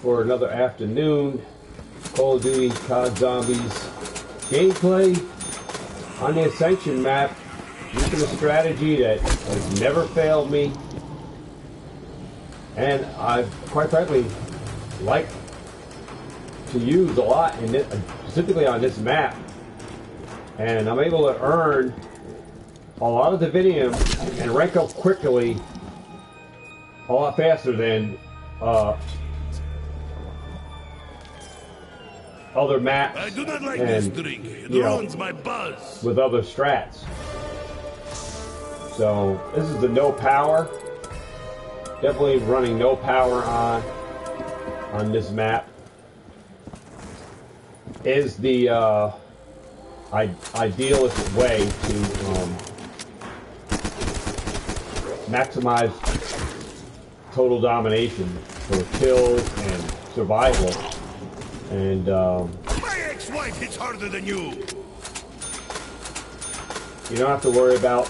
For another afternoon, Call of Duty COD Zombies gameplay on the Ascension map, using a strategy that has never failed me, and I've quite frankly like to use a lot in this, specifically on this map, and I'm able to earn a lot of divinium and rank up quickly a lot faster than other maps. I do not like and, this drink. It ruins my buzz. With other strats. So this is the no power. Definitely running no power on this map. Is the idealistic way to maximize total domination for kills and survival. And my ex-wife hits harder than you. You don't have to worry about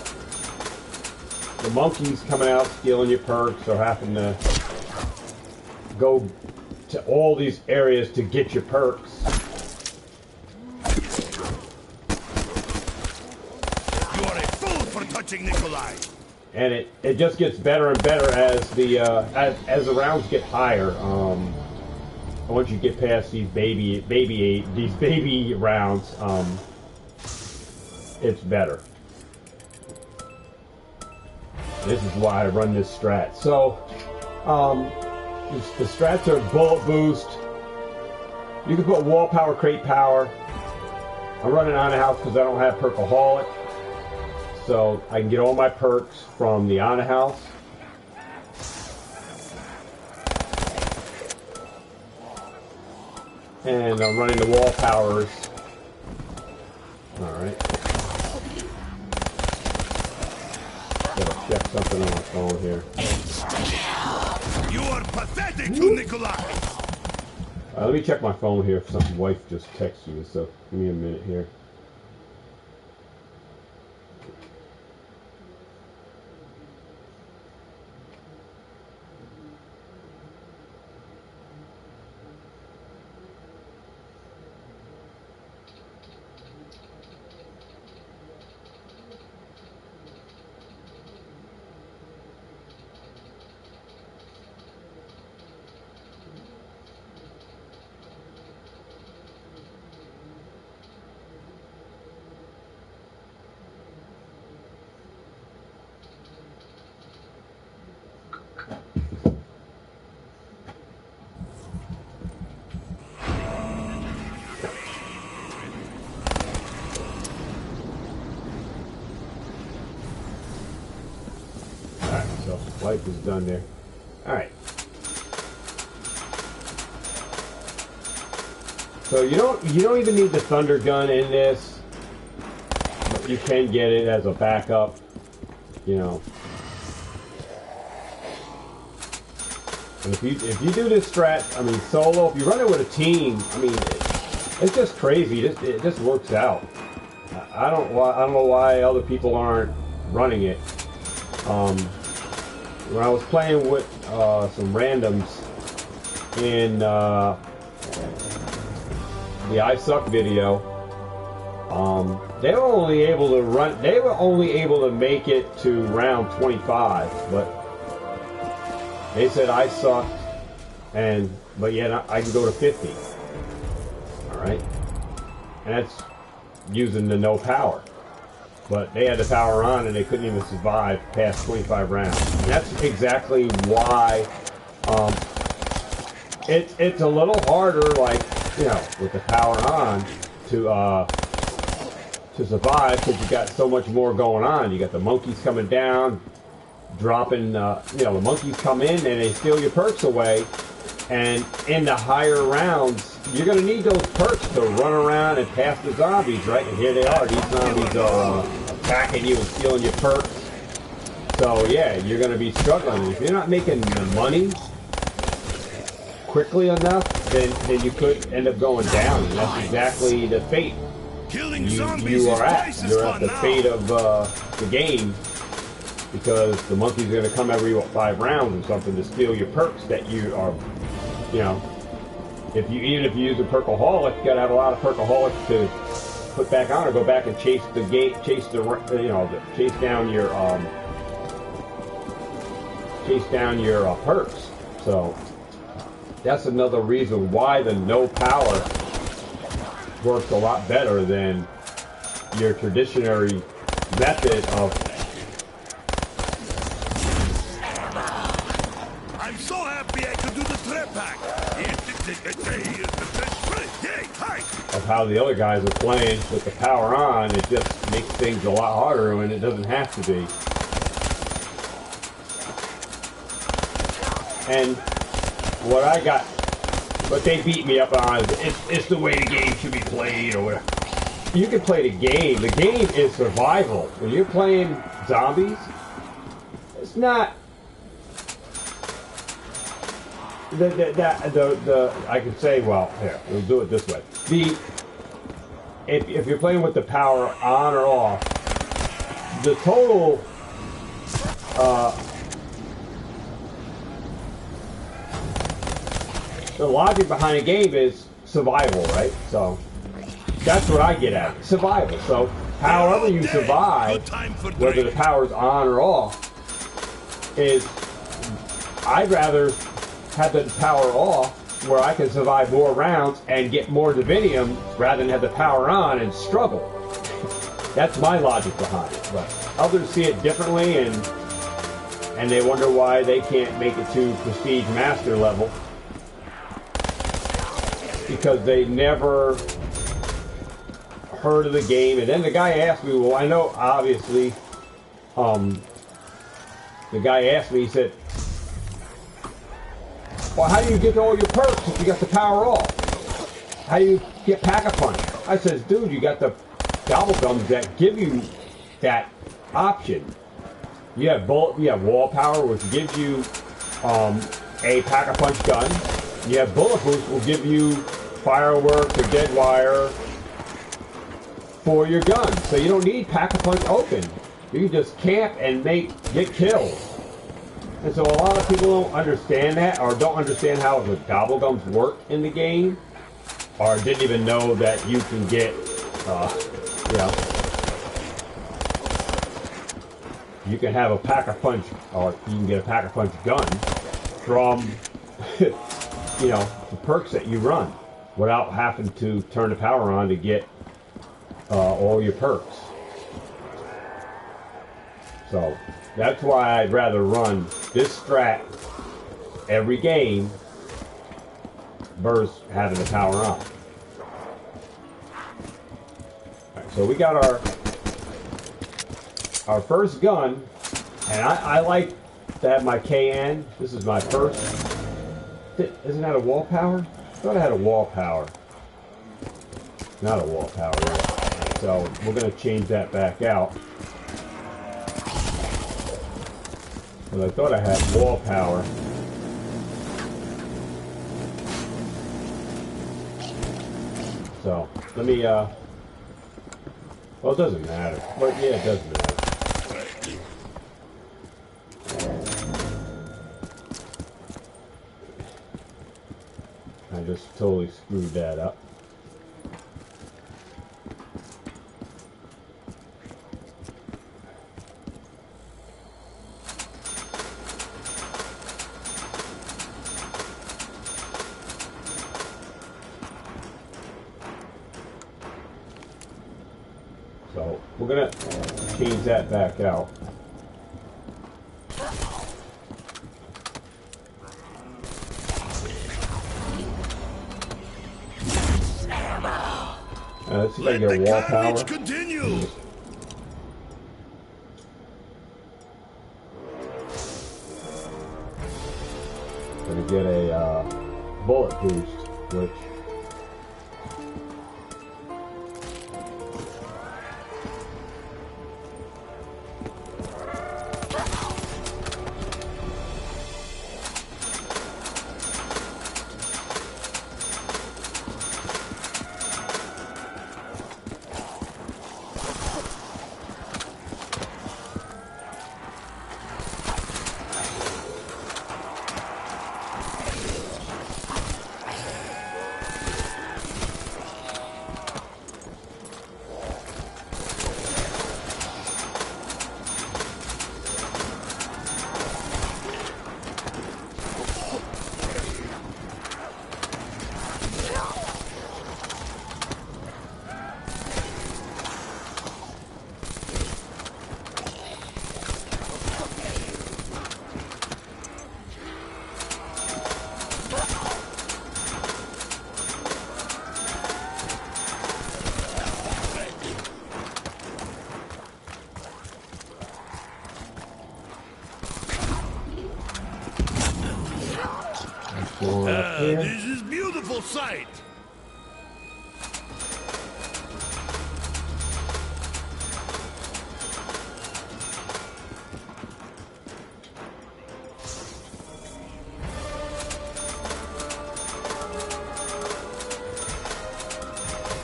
the monkeys coming out stealing your perks or having to go to all these areas to get your perks. You are a fool for touching Nikolai. And it just gets better and better as the rounds get higher. Once you get past these baby rounds, it's better. This is why I run this strat. So, the strats are bullet boost. You can put wall power, crate power. I'm running on the house because I don't have Perkaholic, so I can get all my perks from the on the house. And I'm running the wall powers. Alright. Gotta check something on my phone here. You are pathetic to Nikolai! Let me check my phone here if some wife just texted me, so give me a minute here. Life is done there. Alright. So you don't even need the thunder gun in this. But you can get it as a backup. You know. And if you do this strat, I mean solo, if you run it with a team, I mean it's just crazy. It just works out. I don't know why other people aren't running it. When I was playing with some randoms in the I Suck video, they were only able to run. They were only able to make it to round 25, but they said I sucked, but yet I can go to 50. All right, and that's using the no power. But they had the power on and they couldn't even survive past 25 rounds. And that's exactly why it's a little harder, like, you know, with the power on to survive because you got so much more going on. You got the monkeys coming down, dropping, you know, the monkeys come in and they steal your perks away. And in the higher rounds, you're going to need those perks to run around and pass the zombies, right? And here they are. These zombies are attacking you and stealing your perks. So, yeah, you're going to be struggling. If you're not making the money quickly enough, then you could end up going down. And that's exactly the fate you are at. You're at the fate of the game. Because the monkeys are going to come every 5 rounds or something to steal your perks that you are, you know, Even if you use a perkaholic, you gotta have a lot of perkaholics to put back on or go back and chase the gate, chase down your perks. So that's another reason why the no power works a lot better than your traditional method of. I'm so happy I could do the trap pack. Of how the other guys are playing with the power on, it just makes things a lot harder when it doesn't have to be. And what they beat me up on is it's the way the game should be played or whatever. You can play the game. The game is survival. When you're playing zombies, it's not. I could say, well, here, we'll do it this way. If you're playing with the power on or off, the total the logic behind a game is survival, right? So that's what I get at, survival. So however you survive, whether the power's on or off, is I'd rather have the power off where I can survive more rounds and get more divinium rather than have the power on and struggle. That's my logic behind it. But others see it differently and they wonder why they can't make it to prestige master level because they never heard of the game. And then the guy asked me, well, I know obviously the guy asked me, he said, well, how do you get all your perks if you got the power off? How do you get Pack-a-Punch? I says, dude, you got the gobblegums that give you that option. You have wall power, which gives you a Pack-a-Punch gun. You have bullet boost, will give you fireworks or dead wire for your gun. So you don't need Pack-a-Punch open. You can just camp and get kills. And so a lot of people don't understand that, or don't understand how the gobblegums work in the game, or didn't even know that you can get, you can have a Pack-a-Punch, or you can get a Pack-a-Punch gun from, the perks that you run, without having to turn the power on to get all your perks. So that's why I'd rather run this strat every game versus having the power on. Right, so we got our first gun, and I like to have my KN. This is my first. Isn't that a wall power? I thought I had a wall power. Not a wall power. Right? So we're going to change that back out. But I thought I had wall power. So, let me, well, it doesn't matter. But yeah, it does matter. I just totally screwed that up. So we're going to change that back out. Let's see if I can get a wall power. Continue. Gonna get a bullet boost, which Visible sight.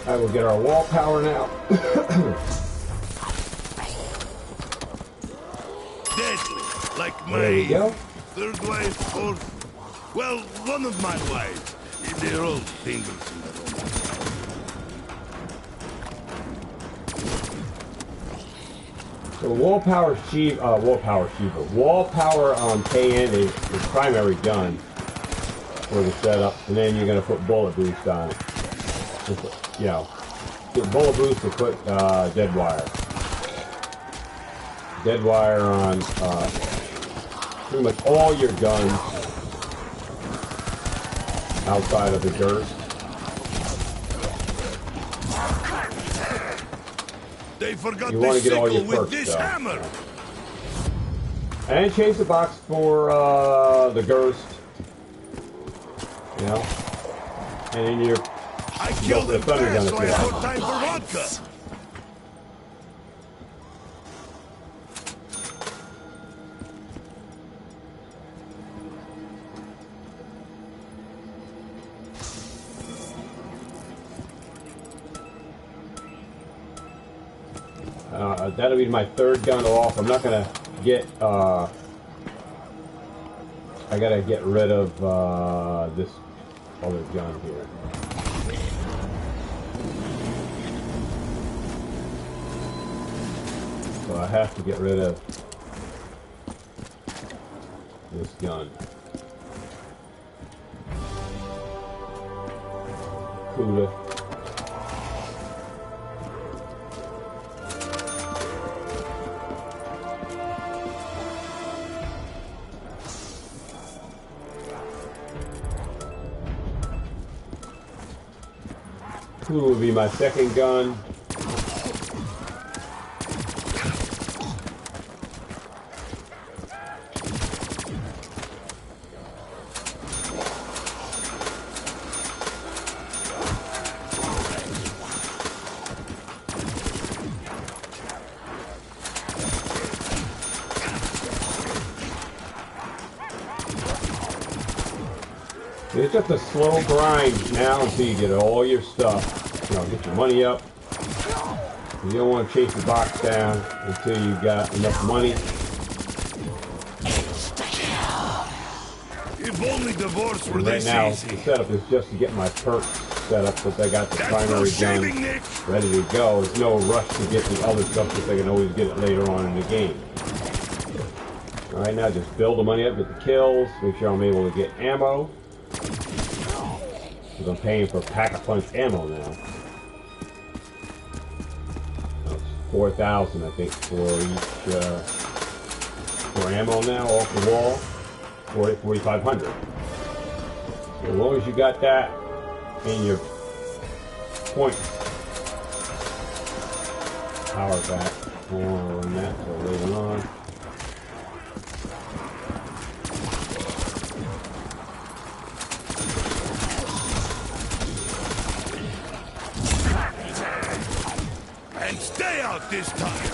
I will get our wall power now. Deadly, like There we my go. third wife, or well, one of my wives. They're all fingers in the room. So wall power Shiva, wall power KN is the primary gun for the setup, and then you're gonna put bullet boost on it. Just, you know, get bullet boost to put dead wire. Dead wire on pretty much all your guns outside of the girth. They forgot You want the to get all your sickle with perks, this though. hammer. And change the box for the Ghost. You know? And in your I killed the them thunder gun fast, if so you I have want. no time for vodka. That'll be my third gun off. I'm not gonna get. I gotta get rid of this other gun here. So I have to get rid of this gun. Cuda. Who will be my second gun? It's just a slow grind now until you get all your stuff. You know, get your money up. You don't want to chase the box down until you got enough money. If only divorce were And right this now, easy. the setup is just to get my perks set up so that I got the That's no primary shaving, gun Nick. ready to go. There's no rush to get the other stuff because I can always get it later on in the game. All right, now just build the money up, get the kills, make sure I'm able to get ammo. Because I'm paying for pack-a-punch ammo now. So it's 4,000, I think, for each for ammo now off the wall. 4,500. As long as you got that in your points, power back. I don't want to run that till later on. And stay out this time.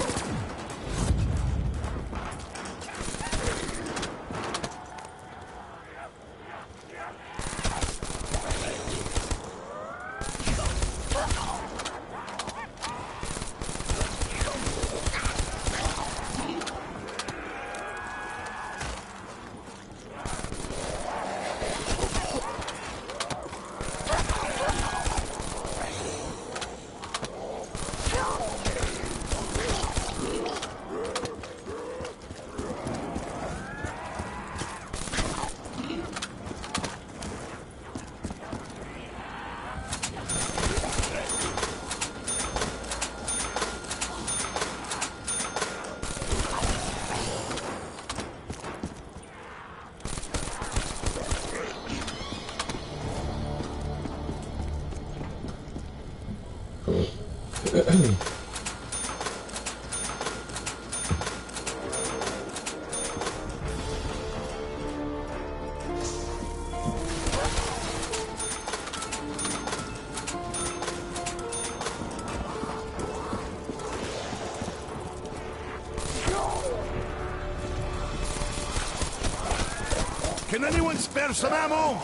Can anyone spare some ammo?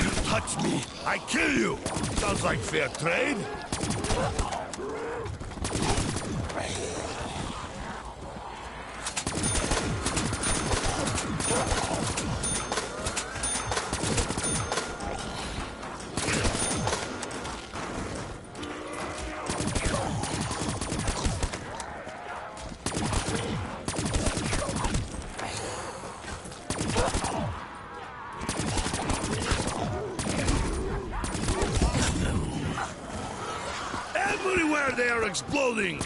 You touch me, I kill you. Sounds like fair trade. Everywhere they are exploding!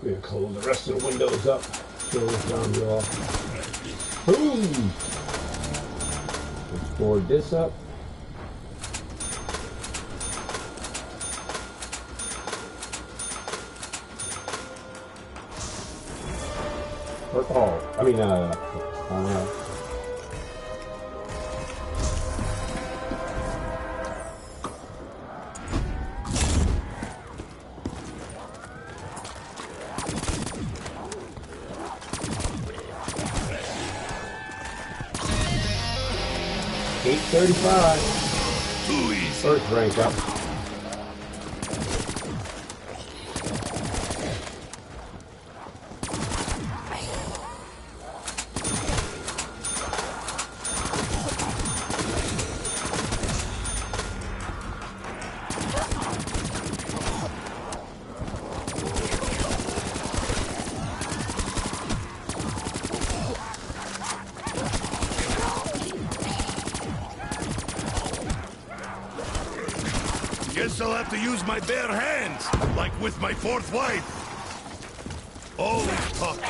We're gonna close the rest of the windows up. Kill this zombie off. Boom! Let's board this up. Oh, I mean, I don't know. $835. Too easy. First rank up. Guess I'll have to use my bare hands, like with my fourth wife. Always talking.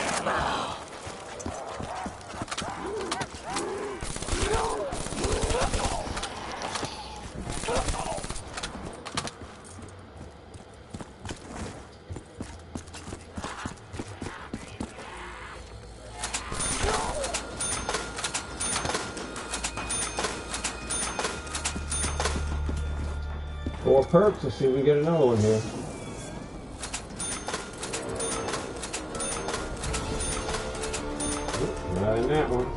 Four perks. Let's see if we can get another one here. Not in that one.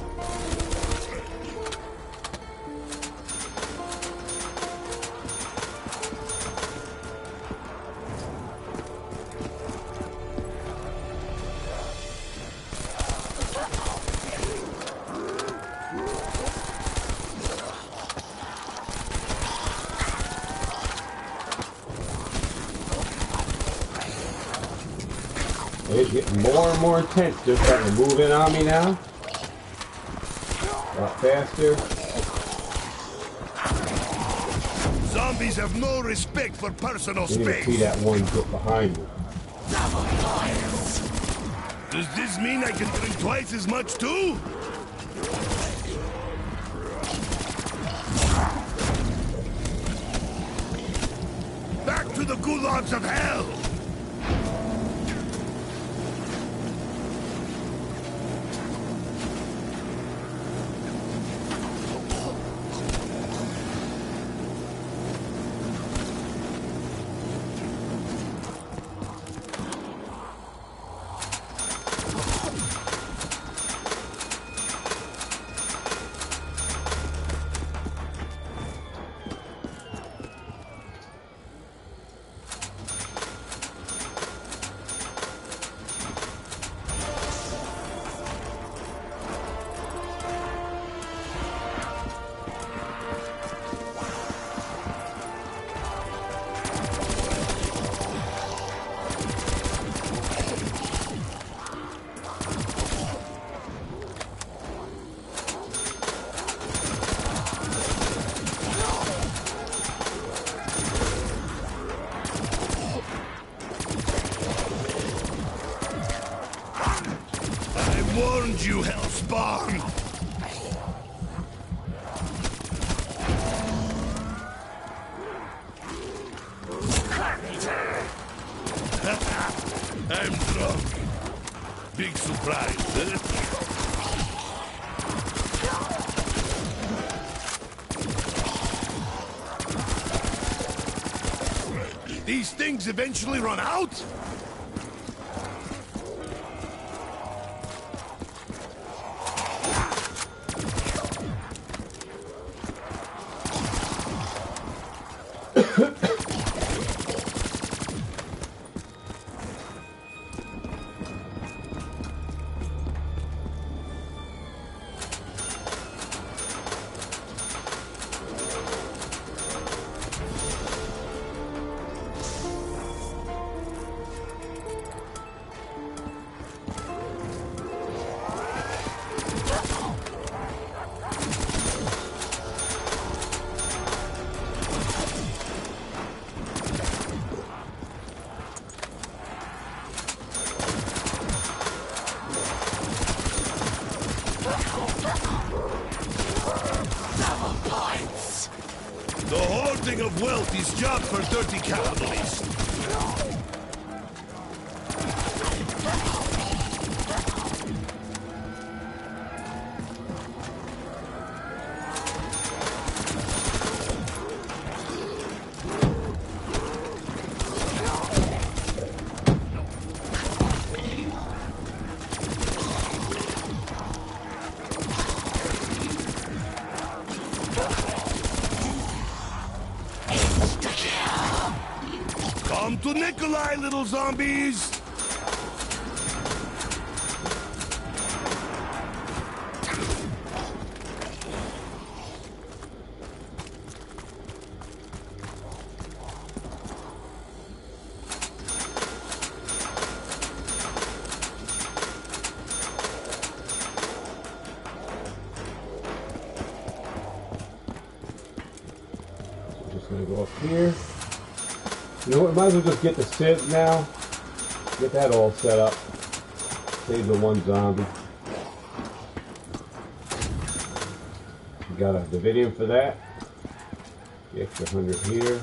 It's getting more and more intense. Just starting to move in on me now. A lot faster. Zombies have no respect for personal You need to space. see that one get behind me. Does this mean I can drink twice as much too? Back to the gulags of hell! warned you, hellspawn! I'm drunk. Big surprise, huh? These things eventually run out? The hoarding of wealth is job for dirty capitalists. Come to Nikolai, little zombies! Just gonna go up here. You know what, might as well just get the Sid now. Get that all set up. Save the one zombie. We got a divinium for that. The extra 100 here.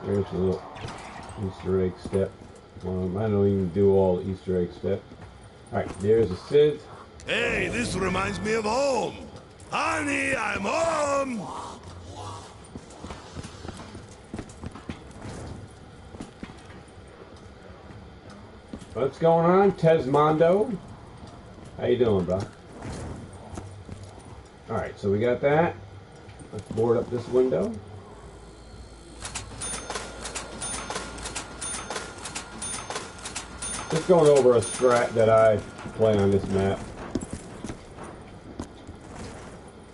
There's a little Easter egg step. I don't even do all the Easter egg steps. Alright, there's the Sid. Hey, this reminds me of home! Honey, I'm home! What's going on, Tesmondo? How you doing, bro? Alright, so we got that. Let's board up this window. Just going over a strat that I play on this map.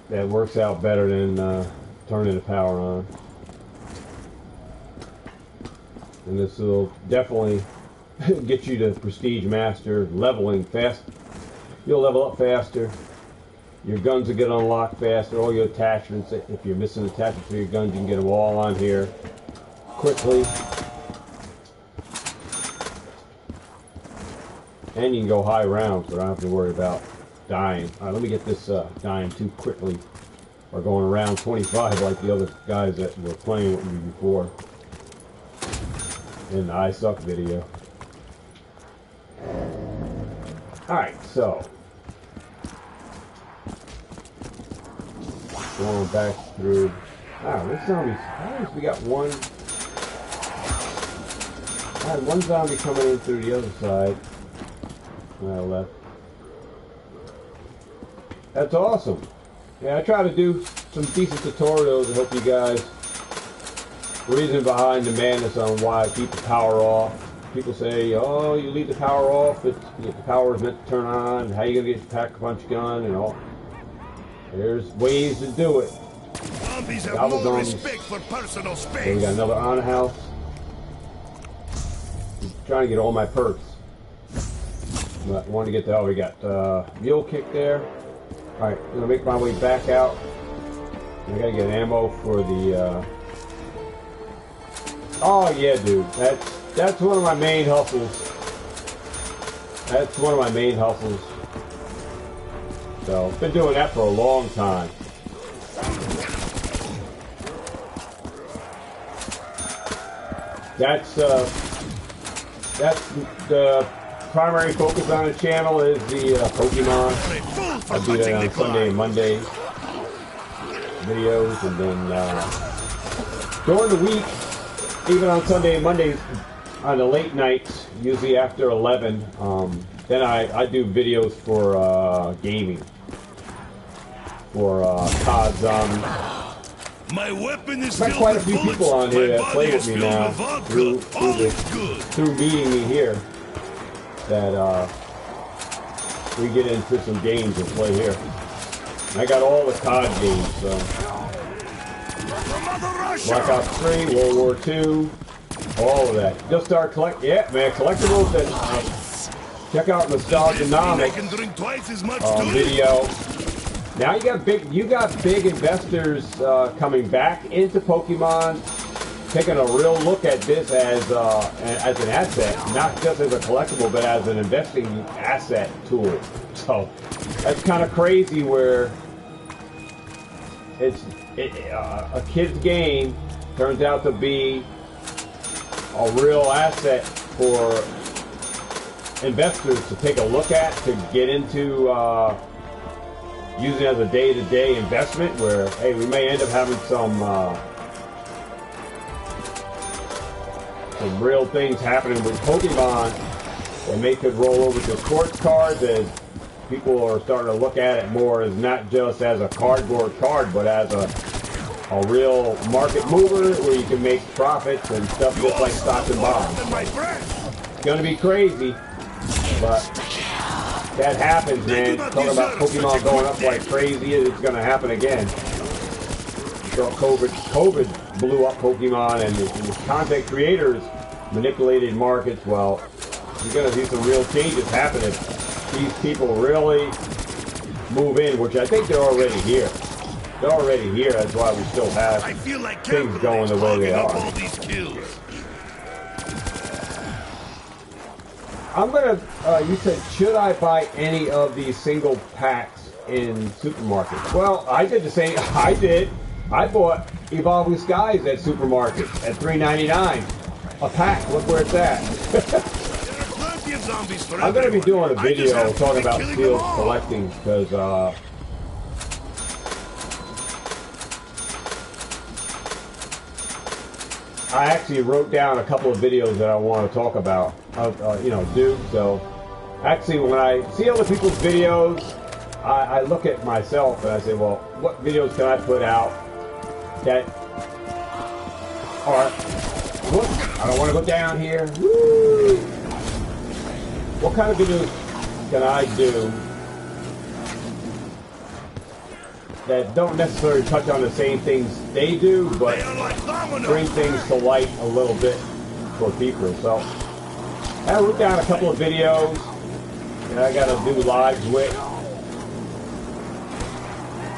That works out better than turning the power on. And this will definitely get you to Prestige Master, leveling fast. You'll level up faster. Your guns will get unlocked faster. All your attachments, if you're missing attachments for your guns, you can get them all on here quickly. And you can go high rounds, so I don't have to worry about dying. Alright, let me get this dying too quickly. Or going around 25 like the other guys that were playing with me before. In the I Suck video. Alright, so going back through. This zombie's. At least we got one. I had one zombie coming in through the other side. When I left. That's awesome. Yeah, I try to do some decent tutorials to help you guys. Reason behind the madness on why I keep the power off. People say, oh, you leave the power off, the power is meant to turn on, how are you going to get your pack-a-punch gun and all. There's ways to do it. Zombies have no respect for personal space. So we got another on house. I'm trying to get all my perks. But I want to get the, we got mule kick there. Alright, I'm going to make my way back out. I got to get ammo for the, oh yeah, dude, that's one of my main hustles. That's one of my main hustles. So, been doing that for a long time. That's the primary focus on the channel is the Pokemon. I do that on Sunday and Monday videos, and then during the week, even on Sunday and Mondays, on the late nights, usually after 11, then I do videos for gaming, for COD Zombies. My weapon is got quite a few people on here that play with me now through meeting me here. That we get into some games and play here. And I got all the COD games, so Black Ops 3, World War II, all of that. Just start collect. Yeah, man, collectibles. And check out Nostalgianomics video. Now you got big investors coming back into Pokemon, taking a real look at this as an asset, not just as a collectible, but as an investing asset tool. So that's kind of crazy, where a kid's game turns out to be a real asset for investors to take a look at, to get into. Using it as a day-to-day investment, where, hey, we may end up having some real things happening with Pokemon that may could roll over to sports cards, as people are starting to look at it more as not just as a cardboard card, but as a real market mover where you can make profits and stuff, just like stocks and bonds. It's going to be crazy, but that happens, man. Talking about Pokemon going up like crazy, it's going to happen again. So COVID blew up Pokemon, and the content creators manipulated markets. Well, you're going to see some real changes happen if these people really move in, which I think they're already here. They're already here. That's why we still have things going the way they are. I'm gonna, you said, should I buy any of these single packs in supermarkets? Well, I did the same. I did. I bought Evolving Skies at supermarkets at $3.99 a pack. Look where it's at. I'm gonna be doing a video talking about sealed collecting, because I actually wrote down a couple of videos that I want to talk about. So actually, when I see other people's videos, I look at myself and I say, well, what videos can I put out that are, whoops, I don't want to go down here. Woo! What kind of videos can I do that don't necessarily touch on the same things they do, but bring things to light a little bit for people? So I wrote down a couple of videos that I got to do lives with,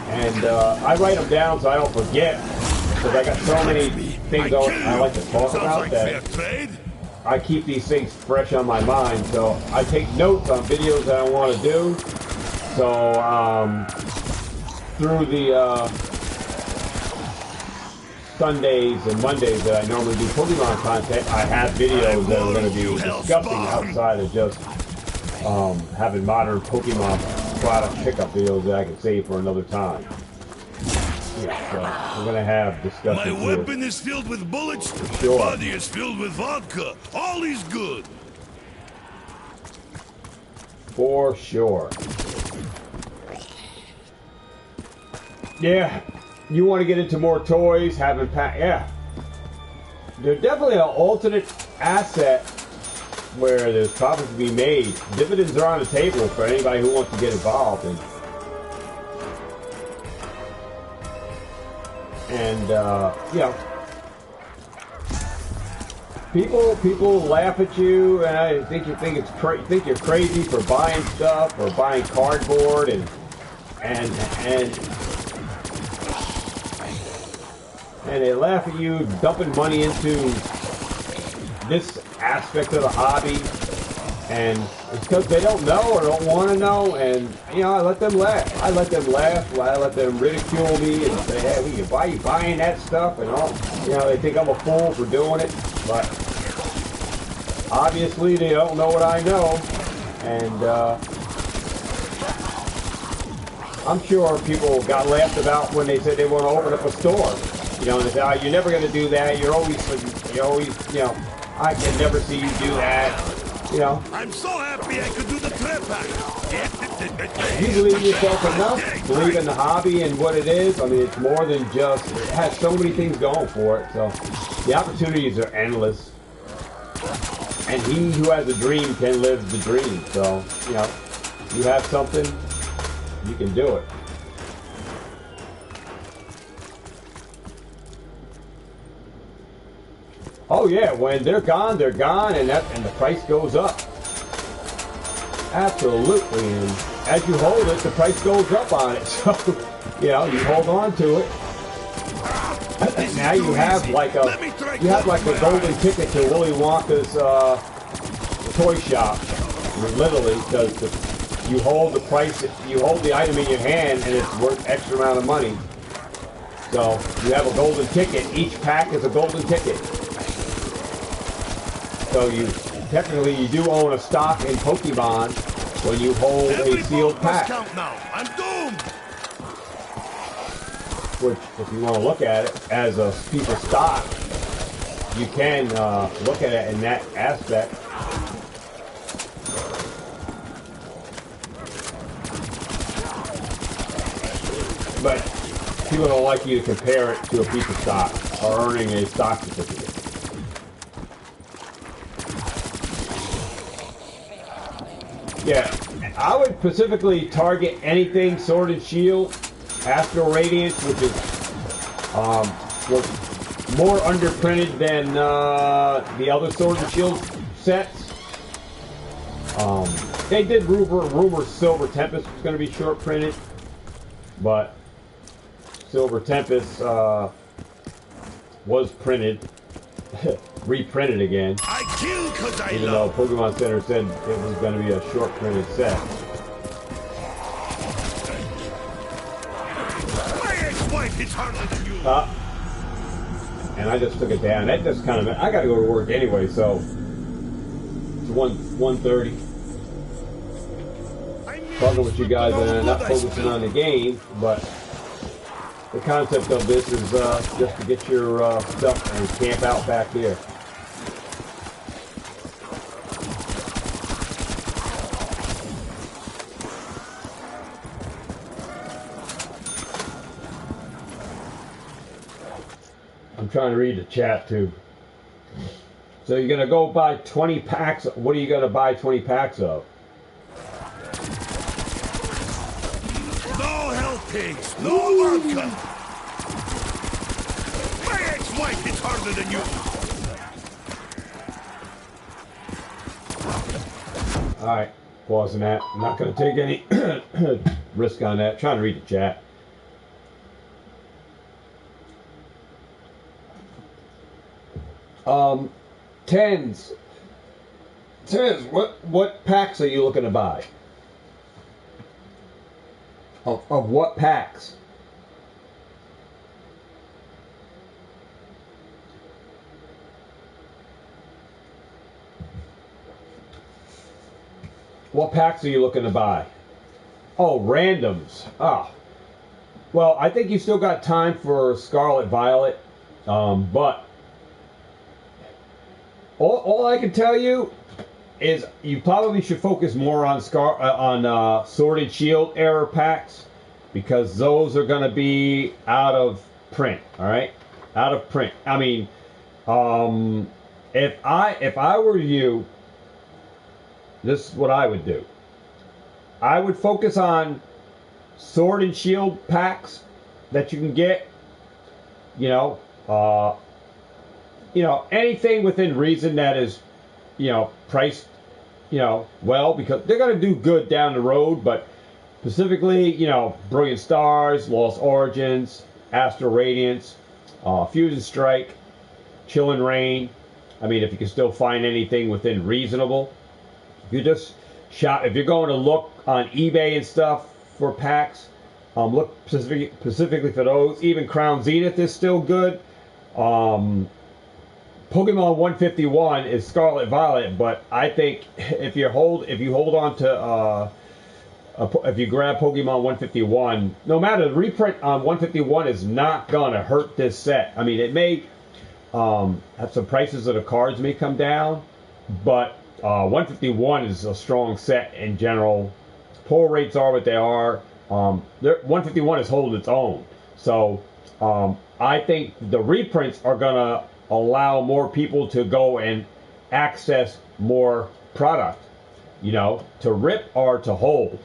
and I write them down so I don't forget, because I got so many things I like to talk about that I keep these things fresh on my mind. So I take notes on videos that I want to do. So through the Sundays and Mondays that I normally do Pokemon content, I have videos that are going to be disgusting outside of just having modern Pokemon product pickup videos that I can save for another time. Yeah, so we're going to have discussion. My weapon is filled with bullets, sure. My body is filled with vodka. All is good. For sure. Yeah, you want to get into more toys, having yeah. They're definitely an alternate asset where there's profits to be made. Dividends are on the table for anybody who wants to get involved. And people laugh at you, and I think you're crazy for buying stuff or buying cardboard and they laugh at you dumping money into this aspect of the hobby. And it's because they don't know or don't want to know, and you know, I let them laugh. I let them ridicule me and say, hey, why are you buying that stuff and all? You know, they think I'm a fool for doing it, but obviously they don't know what I know, and I'm sure people got laughed about when they said they want to open up a store. You know, and they say, oh, you're never going to do that. You're always, you know, I can never see you do that. You know. I'm so happy I could do the trip. You believe in yourself enough, believe in the hobby and what it is. I mean, it's more than just, it has so many things going for it. So the opportunities are endless. And he who has a dream can live the dream. So, you know, you have something, you can do it. Oh yeah, when they're gone, and the price goes up. Absolutely, and as you hold it, the price goes up on it. So, you know, you hold on to it. Now you have like a golden ticket to Willy Wonka's toy shop, literally, because you hold the price, you hold the item in your hand, and it's worth X amount of money. So you have a golden ticket. Each pack is a golden ticket. So you do own a stock in Pokemon when you hold a sealed pack. Now. I'm doomed. Which, if you want to look at it as a piece of stock, you can look at it in that aspect. But people don't like you to compare it to a piece of stock or earning a stock certificate. Yeah, I would specifically target anything Sword and Shield, Astral Radiance, which is was more underprinted than the other Sword and Shield sets. They did rumor Silver Tempest was going to be short printed, but Silver Tempest was printed, reprinted again. I kill 'cause I even love. though Pokemon Center said it was going to be a short printed set. My ex-wife is harder than you. And I just took it down. That just kind of, I got to go to work anyway, so it's 1:30. Talking with you guys and not focusing on the game, but the concept of this is just to get your stuff and camp out back here. I'm trying to read the chat too. So you're going to go buy 20 packs. What are you going to buy 20 packs of? No health pigs, no vodka. My ex-wife is harder than you. Alright, pausing that. I'm not going to take any risk on that. Trying to read the chat. Tens, what packs are you looking to buy? Of what packs? What packs are you looking to buy? Oh, randoms. Ah. Well, I think you still got time for Scarlet Violet, but all I can tell you is you probably should focus more on Sword and Shield era packs, because those are going to be out of print. All right, out of print. I mean, if I were you, this is what I would do. I would focus on Sword and Shield packs that you can get. Anything within reason that is, priced, well, because they're going to do good down the road, but specifically, Brilliant Stars, Lost Origins, Astral Radiance, Fusion Strike, Chillin' Rain. I mean, if you can still find anything within reasonable, you just shop, if you're going to look on eBay and stuff for packs, look specifically for those. Even Crown Zenith is still good. Pokemon 151 is Scarlet Violet, but I think if you hold on to if you grab Pokemon 151, no matter, the reprint on 151 is not gonna hurt this set. I mean, it may have some prices of the cards may come down, but 151 is a strong set in general. Pull rates are what they are. 151 is holding its own. So I think the reprints are going to allow more people to go and access more product, you know, to rip or to hold.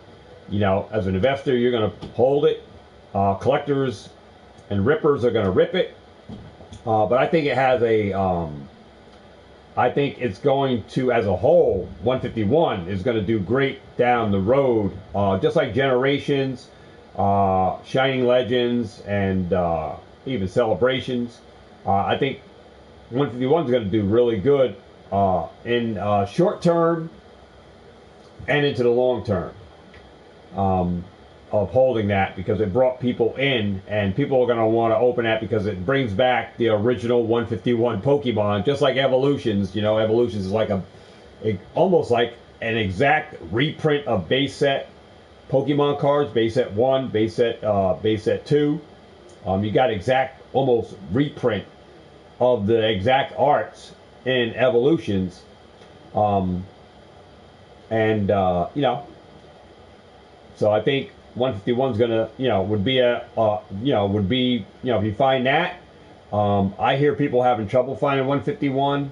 You know, as an investor, you're going to hold it. Collectors and rippers are going to rip it. But I think it has I think it's going to, as a whole, 151 is going to do great down the road, just like Generations, Shining Legends, and even Celebrations. I think 151 is going to do really good in short term and into the long term of holding that, because it brought people in, and people are going to want to open that because it brings back the original 151 Pokemon, just like Evolutions. You know, Evolutions is like almost like an exact reprint of base set Pokemon cards, base set 1, base set 2. You got exact, almost reprint of the exact arts in Evolutions. You know, so I think 151 is gonna, you know, would be if you find that. I hear people having trouble finding 151,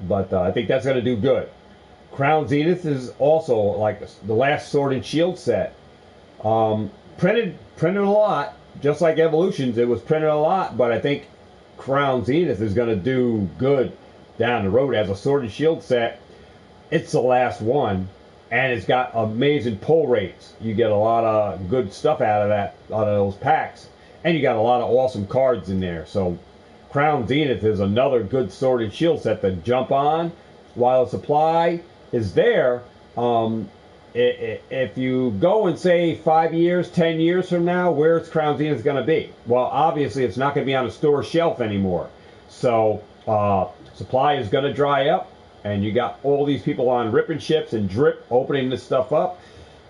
but I think that's gonna do good. Crown Zenith is also like the last Sword and Shield set. Printed a lot, just like Evolutions. It was printed a lot, but I think Crown Zenith is gonna do good down the road as a Sword and Shield set. It's the last one. And it's got amazing pull rates. You get a lot of good stuff out of those packs. And you got a lot of awesome cards in there. So Crown Zenith is another good Sword and Shield set to jump on while the supply is there. If you go and say 5 years, 10 years from now, where's Crown Zenith going to be? Well, obviously it's not going to be on a store shelf anymore. So supply is going to dry up. And you got all these people on ripping ships and drip opening this stuff up.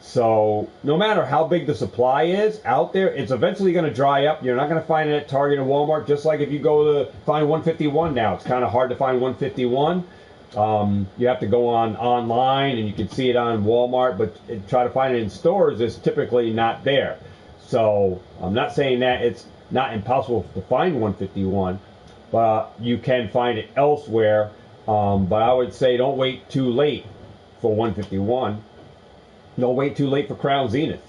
So no matter how big the supply is out there, it's eventually going to dry up. You're not going to find it at Target and Walmart. Just like if you go to find 151 now, it's kind of hard to find 151. You have to go online, and you can see it on Walmart, but try to find it in stores, it's typically not there. So I'm not saying that it's not impossible to find 151, but you can find it elsewhere. But I would say don't wait too late for 151. Don't wait too late for Crown Zenith,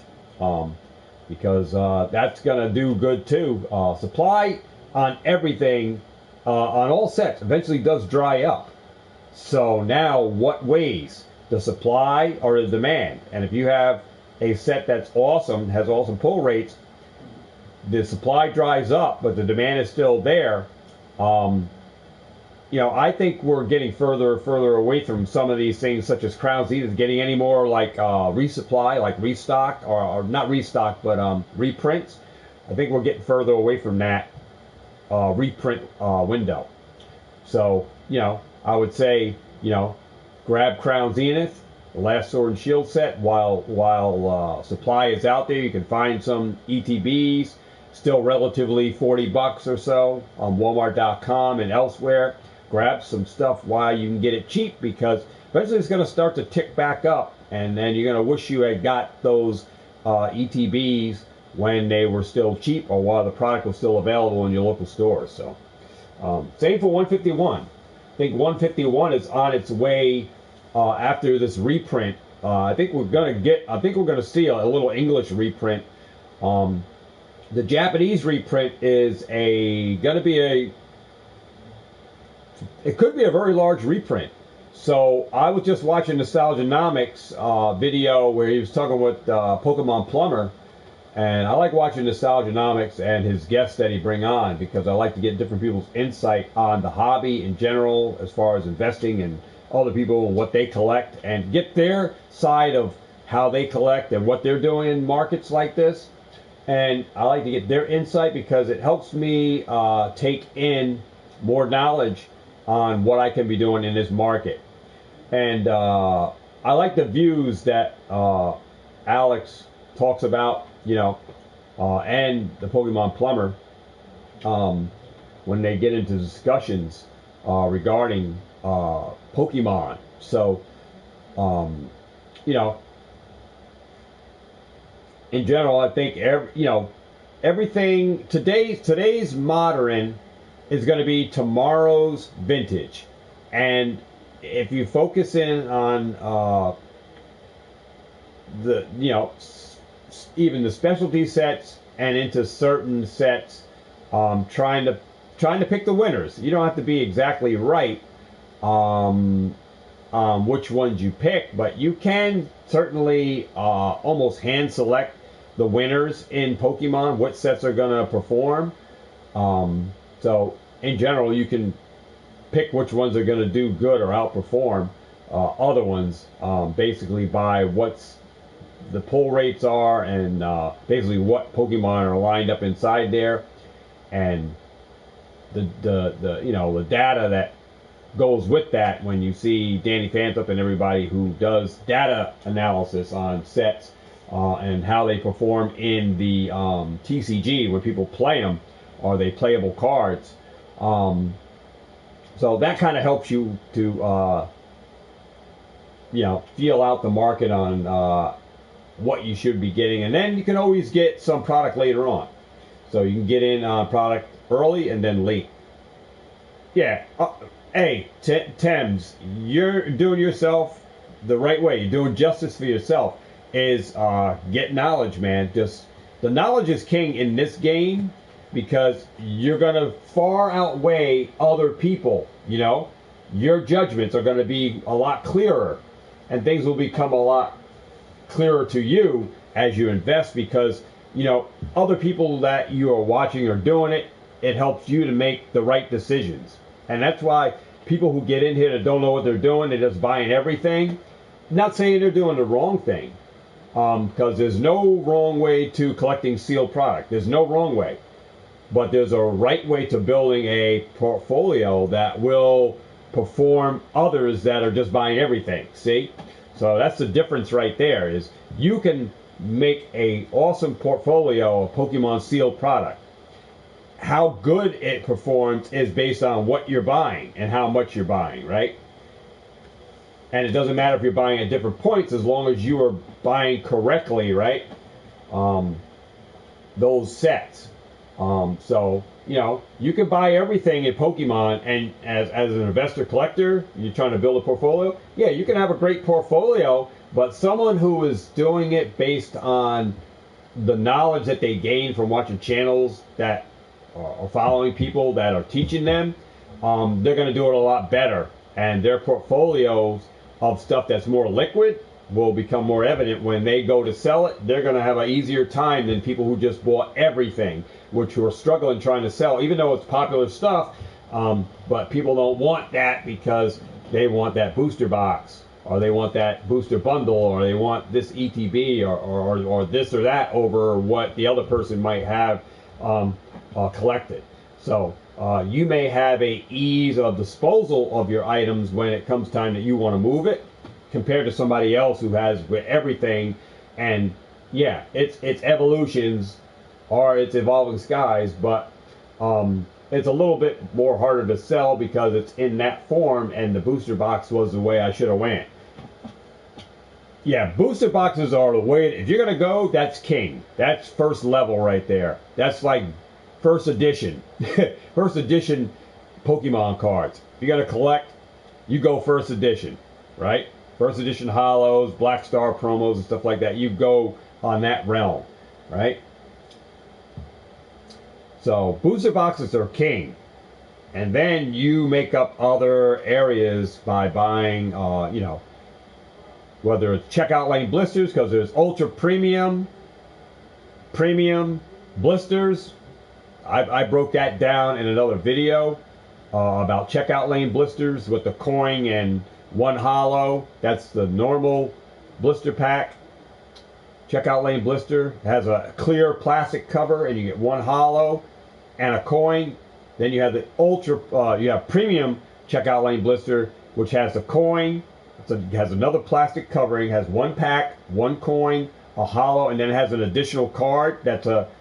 because that's going to do good too. Supply on everything, on all sets, eventually does dry up. So now what weighs? The supply or the demand? And if you have a set that's awesome, has awesome pull rates, the supply dries up, but the demand is still there. You know, I think we're getting further and further away from some of these things, such as Crown Zenith, getting any more like resupply, like restock, or not restock, but reprints. I think we're getting further away from that reprint window. So, you know, I would say, you know, grab Crown Zenith, the last Sword and Shield set, while supply is out there. You can find some ETBs, still relatively $40 or so on Walmart.com and elsewhere. Grab some stuff while you can get it cheap, because eventually it's going to start to tick back up, and then you're going to wish you had got those ETBs when they were still cheap, or while the product was still available in your local stores. So same for 151. I think 151 is on its way after this reprint. I think we're going to see a little English reprint. The Japanese reprint is going to be it could be a very large reprint. So I was just watching Nostalgianomics video where he was talking with Pokemon Plumber, and I like watching Nostalgianomics and his guests that he bring on, because I like to get different people's insight on the hobby in general, as far as investing and other people and what they collect and get their side of how they collect and what they're doing in markets like this. And I like to get their insight because it helps me take in more knowledge on what I can be doing in this market. And I like the views that Alex talks about, you know, and the Pokemon Plumber when they get into discussions regarding Pokemon. So, you know, in general, I think everything today's modern is going to be tomorrow's vintage, and if you focus in on the even the specialty sets and into certain sets, trying to pick the winners. You don't have to be exactly right which ones you pick, but you can certainly almost hand select the winners in Pokemon, what sets are going to perform. So in general, you can pick which ones are going to do good or outperform other ones, basically by what's the pull rates are and basically what Pokemon are lined up inside there, and the data that goes with that when you see Danny Phantom and everybody who does data analysis on sets and how they perform in the TCG when people play them. Are they playable cards? So that kind of helps you to feel out the market on what you should be getting, and then you can always get some product later on. So you can get in product early and then late. Yeah. Hey, Thames, you're doing yourself the right way. You're doing justice for yourself. Is get knowledge, man. Just the knowledge is king in this game because you're gonna far outweigh other people. You know, your judgments are gonna be a lot clearer, and things will become a lot clearer to you as you invest because other people that you are watching are doing it. It helps you to make the right decisions. And that's why people who get in here that don't know what they're doing, they're just buying everything. Not saying they're doing the wrong thing, because there's no wrong way to collecting sealed product. There's no wrong way. But there's a right way to building a portfolio that will perform others that are just buying everything. See? So that's the difference right there, is you can make a awesome portfolio of Pokemon sealed product. How good it performs is based on what you're buying and how much you're buying, right? And it doesn't matter if you're buying at different points as long as you are buying correctly, right? Those sets. So, you can buy everything in Pokemon, and as an investor collector, you're trying to build a portfolio. Yeah, you can have a great portfolio, but someone who is doing it based on the knowledge that they gain from watching channels that or following people that are teaching them, they're going to do it a lot better, and their portfolios of stuff that's more liquid will become more evident when they go to sell it. They're going to have an easier time than people who just bought everything, which were struggling trying to sell, even though it's popular stuff. But people don't want that because they want that booster box, or they want that booster bundle, or they want this ETB or this or that over what the other person might have collected. So you may have a ease of disposal of your items when it comes time that you want to move it, compared to somebody else who has everything. And yeah, it's evolutions or it's evolving skies, but it's a little bit more harder to sell because it's in that form, and the booster box was the way I should have went. Yeah, booster boxes are the way. If you're gonna go, that's king. That's first level right there. That's like first edition. First edition Pokemon cards. If you're gonna collect, you go first edition, right? First edition holos, Black Star promos, and stuff like that. You go on that realm, right? So booster boxes are king, and then you make up other areas by buying, whether it's checkout lane blisters, because there's ultra premium blisters. I broke that down in another video about checkout lane blisters with the coin and one hollow. That's the normal blister pack. Checkout lane blister has a clear plastic cover, and you get one hollow and a coin. Then you have the you have premium checkout lane blister, which has a coin. It has another plastic covering, has one pack, one coin, a hollow, and then it has an additional card. That's another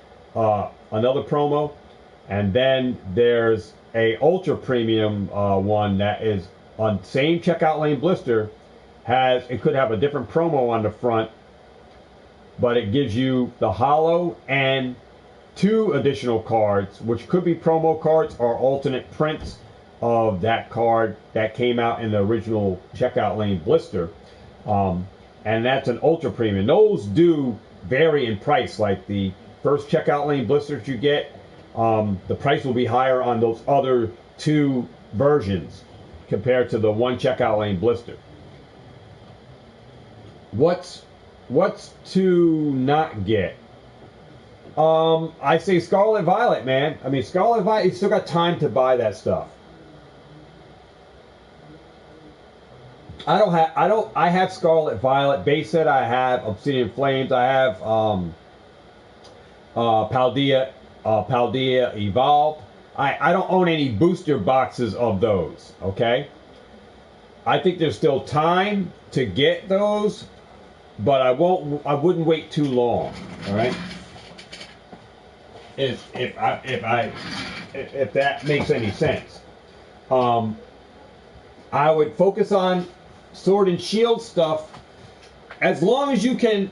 promo. And then there's a ultra premium one that is on same checkout lane blister. It could have a different promo on the front, but it gives you the hollow and 2 additional cards, which could be promo cards or alternate prints of that card that came out in the original checkout lane blister. And that's an ultra premium. Those do vary in price. Like the first checkout lane blisters you get, the price will be higher on those other 2 versions compared to the one checkout lane blister. What's to not get? I say Scarlet Violet, man. I mean, Scarlet Violet, you still got time to buy that stuff. I have Scarlet Violet base set. I have Obsidian Flames. I have Paldea Evolved. I don't own any booster boxes of those. Okay. I think there's still time to get those, but I wouldn't wait too long. All right. If that makes any sense. I would focus on Sword and Shield stuff as long as you can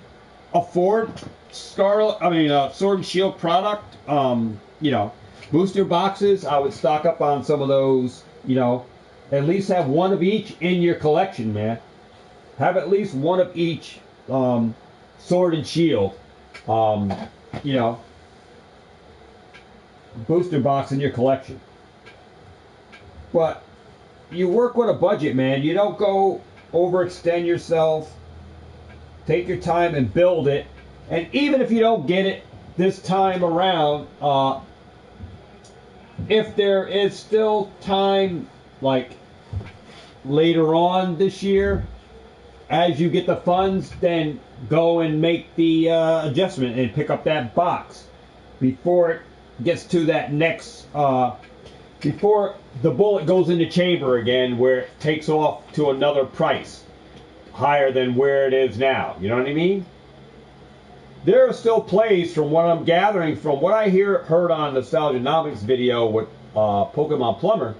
afford Sword and Shield product. Booster boxes, I would stock up on some of those. At least have one of each in your collection, man. Have at least one of each Sword and Shield. Booster box in your collection. But you work with a budget, man. You don't go overextend yourself. Take your time and build it. And even if you don't get it this time around, if there is still time, like later on this year, as you get the funds, then go and make the adjustment and pick up that box before it gets to that next, before the bullet goes in the chamber again, where it takes off to another price higher than where it is now. You know what I mean? There are still plays, from what I'm gathering, from what I heard on Nostalgianomics video with Pokemon Plumber,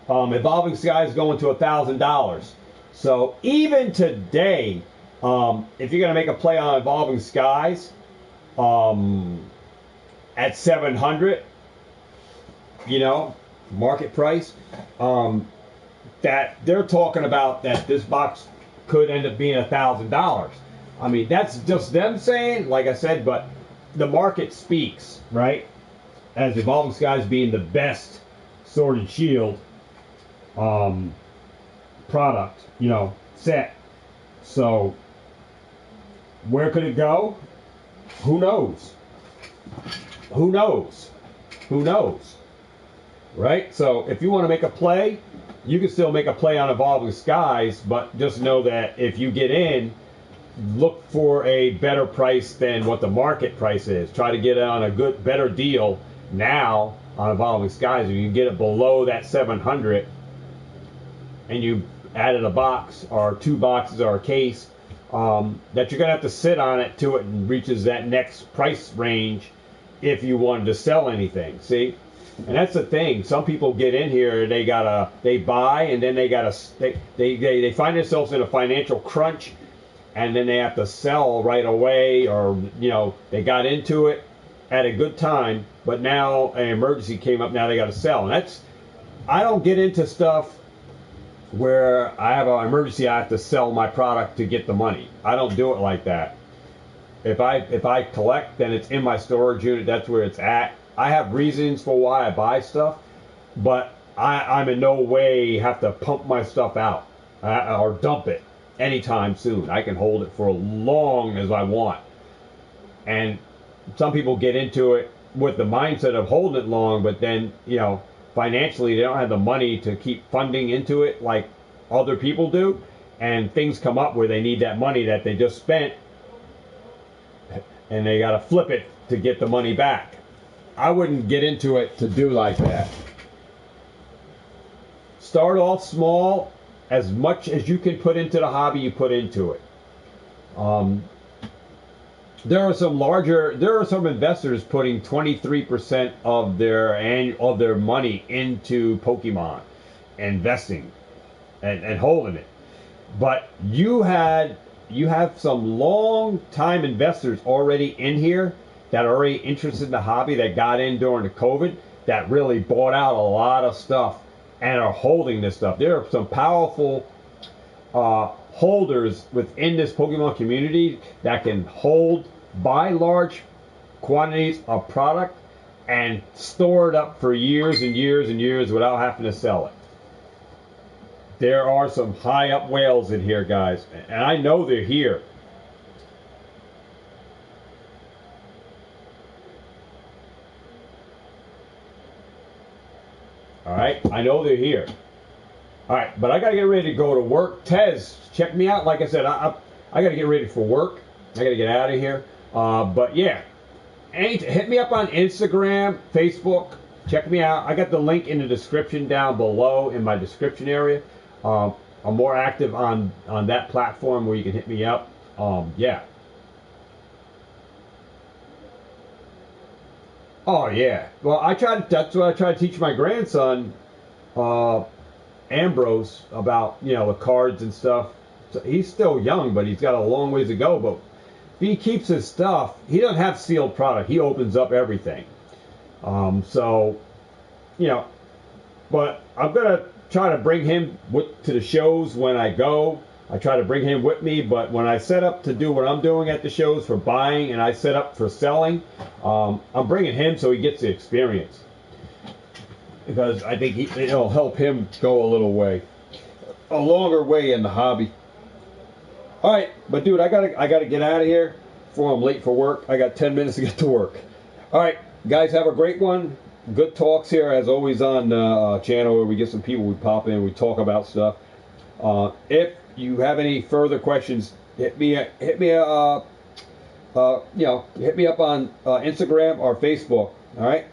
Evolving Skies going to $1,000. So even today, if you're going to make a play on Evolving Skies, at 700, market price, that they're talking about that this box could end up being $1,000. I mean, that's just them saying, like I said, but the market speaks, right? As Evolving Skies being the best Sword and Shield product, set. So where could it go? Who knows? Who knows? Who knows? Right? So if you want to make a play, you can still make a play on Evolving Skies, but just know that if you get in, look for a better price than what the market price is. Try to get it on a better deal now on Evolving Skies. If you can get it below that 700 and you added a box or 2 boxes or a case, that you're going to have to sit on it till it reaches that next price range if you wanted to sell anything. See? And that's the thing. Some people get in here, they buy, and then they find themselves in a financial crunch, and then they have to sell right away, or they got into it at a good time, but now an emergency came up, now they got to sell. And I don't get into stuff where I have an emergency, I have to sell my product to get the money. I don't do it like that. If I collect, then it's in my storage unit. That's where it's at. I have reasons for why I buy stuff, but I'm in no way have to pump my stuff out or dump it anytime soon. I can hold it for as long as I want. And some people get into it with the mindset of holding it long, but then, financially they don't have the money to keep funding into it like other people do, and things come up where they need that money that they just spent, and they got to flip it to get the money back. I wouldn't get into it to do like that. Start off small. As much as you can put into the hobby, you put into it. There are some investors putting 23% of their money into Pokemon, investing and holding it. But you have some long time investors already in here that are already interested in the hobby, that got in during the COVID, that really bought out a lot of stuff and are holding this stuff. There are some powerful holders within this Pokemon community that can buy large quantities of product and store it up for years and years and years without having to sell it. There are some high up whales in here, guys, and I know they're here. All right, I know they're here. All right, but I gotta get ready to go to work. Tez, check me out. Like I said, I gotta get ready for work. I gotta get out of here. But yeah, hit me up on Instagram, Facebook. Check me out. I got the link in the description down below in my description area. I'm more active on that platform where you can hit me up. Yeah. Oh yeah. Well, that's what I try to teach my grandson, Ambrose, about, the cards and stuff. So he's still young, but he's got a long ways to go. But if he keeps his stuff, he doesn't have sealed product. He opens up everything. So, but I'm gonna try to bring him to the shows when I go. I try to bring him with me, but when I set up to do what I'm doing at the shows for buying and I set up for selling, I'm bringing him so he gets the experience. Because I think it'll help him go a longer way in the hobby. All right, but dude, I gotta get out of here before I'm late for work. I got 10 minutes to get to work. All right, guys, have a great one. Good talks here, as always, on the channel where we get some people, we pop in, we talk about stuff. If you have any further questions, hit me up on Instagram or Facebook. All right.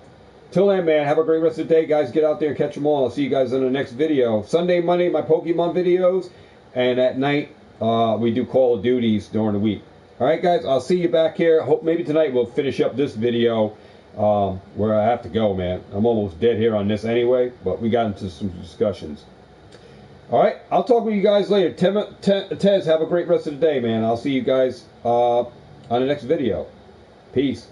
Till then, man, have a great rest of the day, guys. Get out there and catch them all. I'll see you guys in the next video. Sunday, Monday, my Pokemon videos, and at night we do Call of Duties during the week. All right, guys. I'll see you back here. Hope maybe tonight we'll finish up this video where I have to go, man. I'm almost dead here on this anyway, but we got into some discussions. All right, I'll talk with you guys later. Tez, have a great rest of the day, man. I'll see you guys on the next video. Peace.